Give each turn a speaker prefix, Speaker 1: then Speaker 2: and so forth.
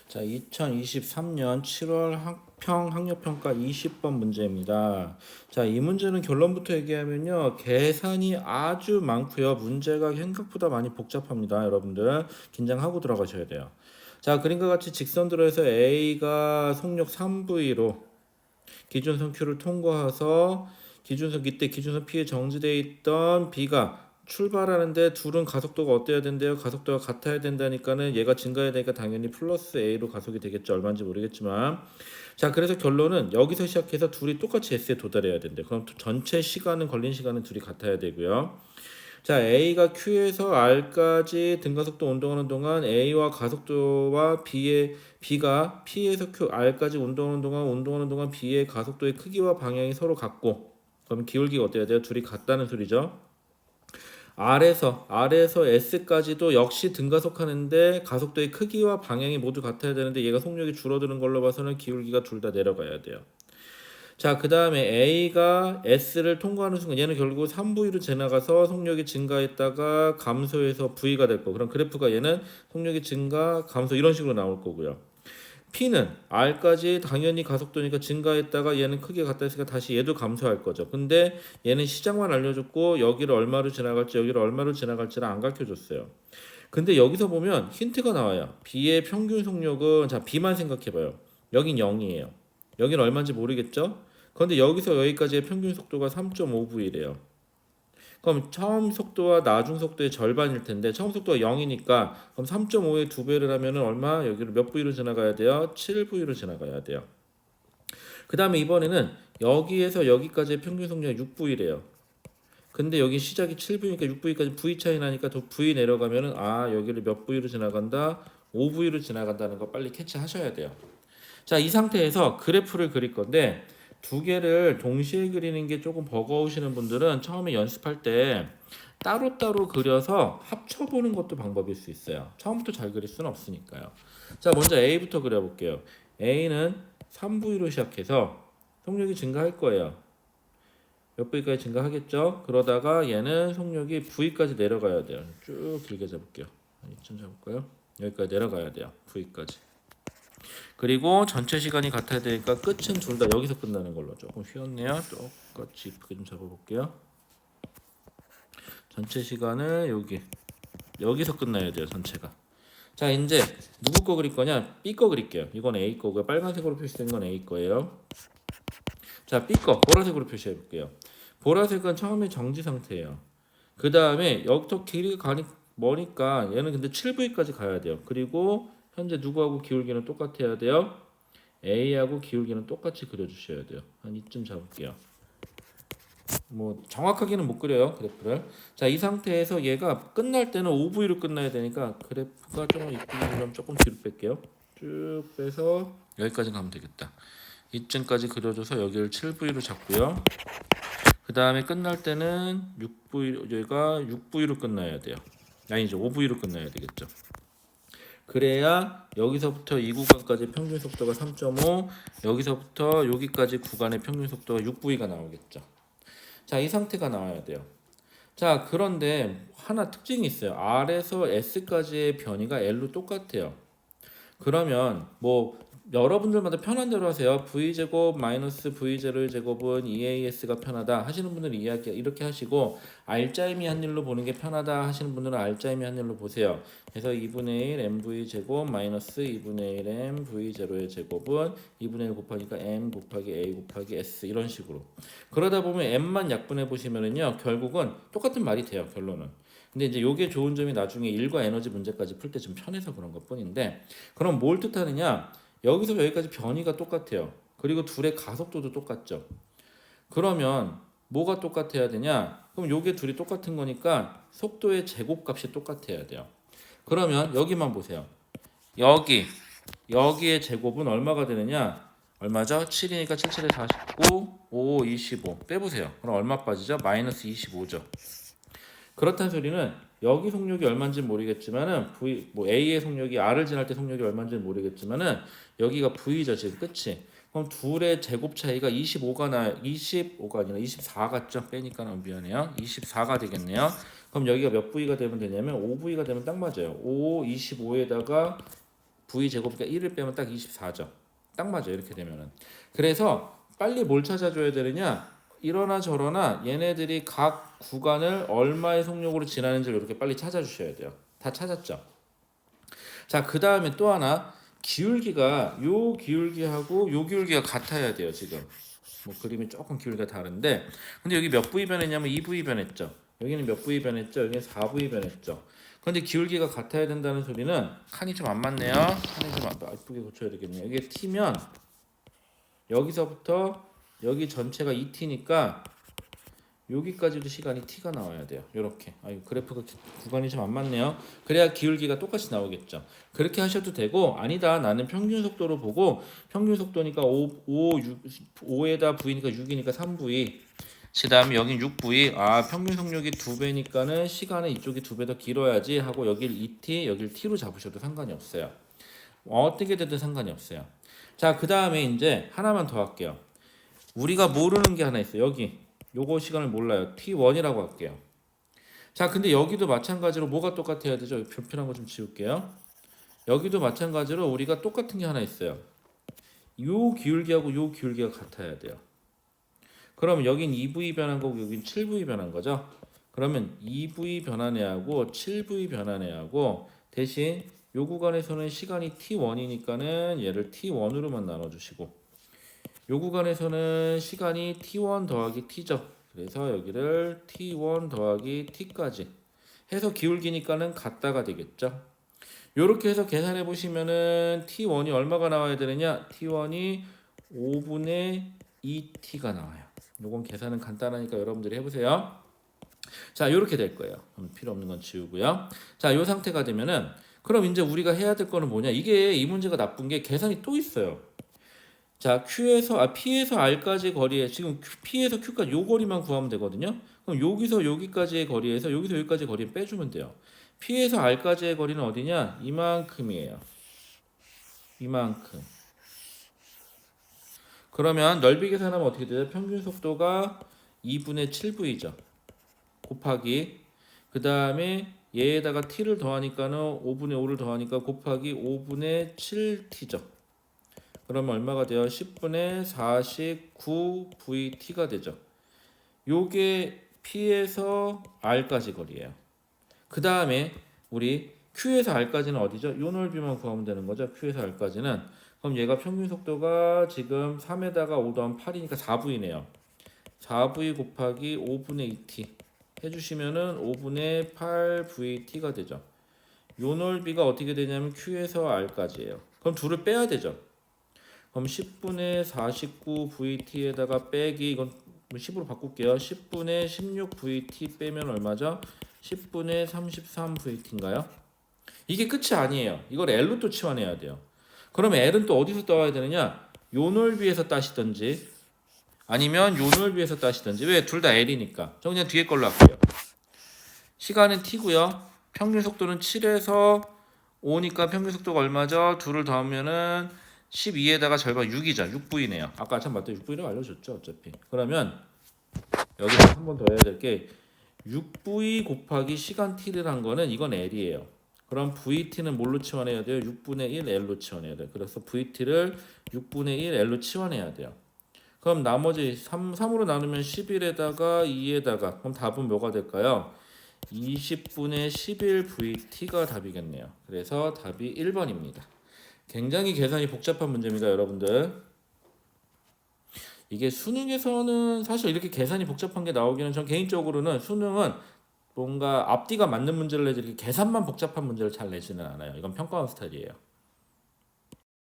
Speaker 1: 자, 2023년 7월 학력평가 20번 문제입니다. 자, 이 문제는 결론부터 얘기하면요. 계산이 아주 많고요. 문제가 생각보다 많이 복잡합니다. 여러분들 긴장하고 들어가셔야 돼요. 자, 그림과 같이 직선 들어서 A가 속력 3V로 기준선 Q를 통과해서 이때 기준선 P에 정지되어 있던 B가 출발하는데 둘은 가속도가 어때야 된대요? 가속도가 같아야 된다니까는 얘가 증가해야 되니까 당연히 플러스 A로 가속이 되겠죠. 얼마인지 모르겠지만. 자, 그래서 결론은 여기서 시작해서 둘이 똑같이 S에 도달해야 된대. 그럼 전체 시간은 걸린 시간은 둘이 같아야 되고요. 자, A가 Q에서 R까지 등가속도 운동하는 동안 A와 가속도와 B가 P에서 Q, R까지 운동하는 동안 B의 가속도의 크기와 방향이 서로 같고, 그럼 기울기가 어때야 돼요? 둘이 같다는 소리죠. R에서 S까지도 역시 등가속하는데 가속도의 크기와 방향이 모두 같아야 되는데 얘가 속력이 줄어드는 걸로 봐서는 기울기가 둘 다 내려가야 돼요. 자, 그 다음에 A가 S를 통과하는 순간 얘는 결국 3V로 지나가서 속력이 증가했다가 감소해서 V가 될 거고, 그럼 그래프가 얘는 속력이 증가, 감소 이런 식으로 나올 거고요. P는 R까지 당연히 가속도니까 증가했다가 얘는 크게 갔다 했으니까 다시 얘도 감소할 거죠. 근데 얘는 시작만 알려줬고 여기를 얼마로 지나갈지 여기를 얼마로 지나갈지를 안 가르쳐줬어요. 근데 여기서 보면 힌트가 나와요. B의 평균 속력은, 자, B만 생각해봐요. 여긴 0이에요. 여긴 얼마인지 모르겠죠? 그런데 여기서 여기까지의 평균 속도가 3.5V래요. 그럼 처음 속도와 나중 속도의 절반일 텐데 처음 속도가 0이니까 그럼 3.5의 2배를 하면은 얼마? 여기를 몇 V로 지나가야 돼요? 7V로 지나가야 돼요. 그 다음에 이번에는 여기에서 여기까지의 평균 속력이 6V래요. 근데 여기 시작이 7V니까 6V까지 V 차이 나니까 더 V 내려가면은 여기를 몇 V로 지나간다? 5V로 지나간다는 거 빨리 캐치하셔야 돼요. 자, 이 상태에서 그래프를 그릴 건데 두 개를 동시에 그리는 게 조금 버거우시는 분들은 처음에 연습할 때 따로따로 그려서 합쳐보는 것도 방법일 수 있어요. 처음부터 잘 그릴 수는 없으니까요. 자, 먼저 A부터 그려볼게요. A는 3V로 시작해서 속력이 증가할 거예요. 몇 V까지 증가하겠죠? 그러다가 얘는 속력이 V까지 내려가야 돼요. 쭉 길게 잡을게요. 이쯤 잡을까요? 여기까지 내려가야 돼요. V까지. 그리고 전체 시간이 같아야 되니까 끝은 둘 다 여기서 끝나는 걸로. 조금 휘었네요. 똑같이 이쁘게 좀 잡아볼게요. 전체 시간을 여기서 끝나야 돼요. 전체가. 자, 이제 누구 거 그릴 거냐? B 거 그릴게요. 이건 A 거고요. 빨간색으로 표시된 건 A 거예요. 자, B 거 보라색으로 표시해 볼게요. 보라색은 처음에 정지 상태예요. 그 다음에 여기부터 길이가 가니 머니까 얘는 근데 7V까지 가야 돼요. 그리고 현재 누구하고 기울기는 똑같아야 돼요. A하고 기울기는 똑같이 그려주셔야 돼요. 한 이쯤 잡을게요. 뭐 정확하게는 못 그려요, 그래프를. 자, 이 상태에서 얘가 끝날 때는 5V로 끝나야 되니까 그래프가 좀 이쁘게 그리면 조금 뒤로 뺄게요. 쭉 빼서 여기까지 가면 되겠다. 이쯤까지 그려줘서 여기를 7V로 잡고요. 그 다음에 끝날 때는 6V, 얘가 6V로 끝나야 돼요. 아니죠, 5V로 끝나야 되겠죠. 그래야 여기서부터 이 구간까지 평균 속도가 3.5, 여기서부터 여기까지 구간의 평균 속도가 6V가 나오겠죠. 자, 이 상태가 나와야 돼요. 자, 그런데 하나 특징이 있어요. R에서 S까지의 변이가 L로 똑같아요. 그러면 뭐 여러분들마다 편한 대로 하세요. v제곱 마이너스 v0의 제곱은 2as가 편하다 하시는 분들은 이렇게 하시고, 알짜임이 한 일로 보는 게 편하다 하시는 분들은 알짜임이 한 일로 보세요. 그래서 2분의 1 mv제곱 마이너스 2분의 1 mv0의 제곱은 2분의 1 곱하니까 m 곱하기 a 곱하기 s 이런 식으로. 그러다 보면 m만 약분해 보시면은요 결국은 똑같은 말이 돼요, 결론은. 근데 이제 요게 좋은 점이 나중에 일과 에너지 문제까지 풀 때 좀 편해서 그런 것 뿐인데, 그럼 뭘 뜻하느냐? 여기서 여기까지 변이가 똑같아요. 그리고 둘의 가속도도 똑같죠. 그러면 뭐가 똑같아야 되냐? 그럼 요게 둘이 똑같은 거니까 속도의 제곱값이 똑같아야 돼요. 그러면 여기만 보세요. 여기의 제곱은 얼마가 되느냐? 얼마죠? 7이니까 7, 7에 49, 5, 25 빼보세요. 그럼 얼마 빠지죠? 마이너스 25죠. 그렇다는 소리는 여기 속력이 얼마인지 모르겠지만은 A의 속력이 R을 지날 때 속력이 얼마인지 모르겠지만은 여기가 V죠, 지금 끝이. 그럼 둘의 제곱 차이가 25가 아니라 24 같죠? 빼니까 미안해요. 24가 되겠네요. 그럼 여기가 몇 V가 되면 되냐면 5V가 되면 딱 맞아요. 5, 25에다가 V 제곱이니까 1을 빼면 딱 24죠. 딱 맞아요. 이렇게 되면은. 그래서 빨리 뭘 찾아줘야 되느냐? 이러나 저러나 얘네들이 각 구간을 얼마의 속력으로 지나는지를 이렇게 빨리 찾아주셔야 돼요. 다 찾았죠? 자, 그 다음에 또 하나 기울기가 요 기울기하고 요 기울기가 같아야 돼요. 지금 뭐 그림이 조금 기울기가 다른데 근데 여기 몇 V 변했냐면 2V 변했죠. 여기는 몇 V 변했죠. 여기는 4V 변했죠. 근데 기울기가 같아야 된다는 소리는 칸이 좀 안 맞네요. 칸이 좀 이쁘게 고쳐야 되겠네요. 이게 T면 여기서부터 여기 전체가 2T니까 여기까지도 시간이 T가 나와야 돼요. 요렇게. 아유, 그래프가 구간이 좀 안 맞네요. 그래야 기울기가 똑같이 나오겠죠. 그렇게 하셔도 되고 아니다. 나는 평균 속도로 보고 평균 속도니까 5에다 V니까 6이니까 3V. 그다음에 여긴 6V. 아, 평균 속력이 2배니까는 시간은 이쪽이 2배 더 길어야지 하고 여길 2T, 여길 T로 잡으셔도 상관이 없어요. 어떻게 되든 상관이 없어요. 자, 그다음에 이제 하나만 더 할게요. 우리가 모르는 게 하나 있어요. 여기. 요거 시간을 몰라요. T1이라고 할게요. 자, 근데 여기도 마찬가지로 뭐가 똑같아야 되죠? 불편한 거 좀 지울게요. 여기도 마찬가지로 우리가 똑같은 게 하나 있어요. 요 기울기하고 요 기울기가 같아야 돼요. 그러면 여긴 2V 변한 거고 여긴 7V 변한 거죠. 그러면 2V 변한 애하고 7V 변한 애하고 대신 요 구간에서는 시간이 T1이니까는 얘를 T1으로만 나눠주시고 요 구간에서는 시간이 T1 더하기 T죠. 그래서 여기를 T1 더하기 T까지 해서 기울기니까는 같다가 되겠죠. 요렇게 해서 계산해 보시면은 T1이 얼마가 나와야 되느냐? T1이 5분의 2T가 나와요. 요건 계산은 간단하니까 여러분들이 해보세요. 자, 요렇게 될 거예요. 필요 없는 건 지우고요. 자, 요 상태가 되면은 그럼 이제 우리가 해야 될 거는 뭐냐? 이게 이 문제가 나쁜 게 계산이 또 있어요. 자, P에서 R까지 거리에 지금 P에서 Q까지 요 거리만 구하면 되거든요. 그럼 여기서 여기까지의 거리에서 여기서 여기까지 거리 빼주면 돼요. P에서 R까지의 거리는 어디냐? 이만큼이에요. 이만큼. 그러면 넓이 계산하면 어떻게 돼요? 평균 속도가 2분의 7V죠. 곱하기 그 다음에 얘에다가 T를 더하니까는 5분의 5를 더하니까 곱하기 5분의 7T죠. 그러면 얼마가 돼요? 10분의 49VT가 되죠. 요게 P에서 R까지 거리예요. 그 다음에 우리 Q에서 R까지는 어디죠? 요 넓이만 구하면 되는 거죠. Q에서 R까지는. 그럼 얘가 평균 속도가 지금 3에다가 5 더하면 8이니까 4V네요. 4V 곱하기 5분의 2T 해주시면은 5분의 8VT가 되죠. 요 넓이가 어떻게 되냐면 Q에서 R까지예요. 그럼 둘을 빼야 되죠. 그럼 10분의 49VT에다가 빼기 이건 10으로 바꿀게요. 10분의 16VT 빼면 얼마죠? 10분의 33VT인가요? 이게 끝이 아니에요. 이걸 L로 또 치환해야 돼요. 그러면 L은 또 어디서 따와야 되느냐? 요 넓이에서 따시던지 아니면 요 넓이에서 따시던지. 왜? 둘 다 L이니까. 저 그냥 뒤에 걸로 할게요. 시간은 T고요. 평균 속도는 7에서 5니까 평균 속도가 얼마죠? 둘을 더하면은 12에다가 절반 6이죠. 6V네요. 아까 참 맞다. 6V라고 알려줬죠. 어차피. 그러면 여기서 한 번 더 해야 될 게 6V 곱하기 시간 T를 한 거는 이건 L이에요. 그럼 VT는 뭘로 치환해야 돼요? 6분의 1 L로 치환해야 돼요. 그래서 VT를 6분의 1 L로 치환해야 돼요. 그럼 나머지 3으로 나누면 11에다가 2에다가 그럼 답은 뭐가 될까요? 20분의 11VT가 답이겠네요. 그래서 답이 1번입니다. 굉장히 계산이 복잡한 문제입니다, 여러분들. 이게 수능에서는 사실 이렇게 계산이 복잡한 게 나오기는 전 개인적으로는 수능은 뭔가 앞뒤가 맞는 문제를 내지 이렇게 계산만 복잡한 문제를 잘 내지는 않아요. 이건 평가원 스타일이에요.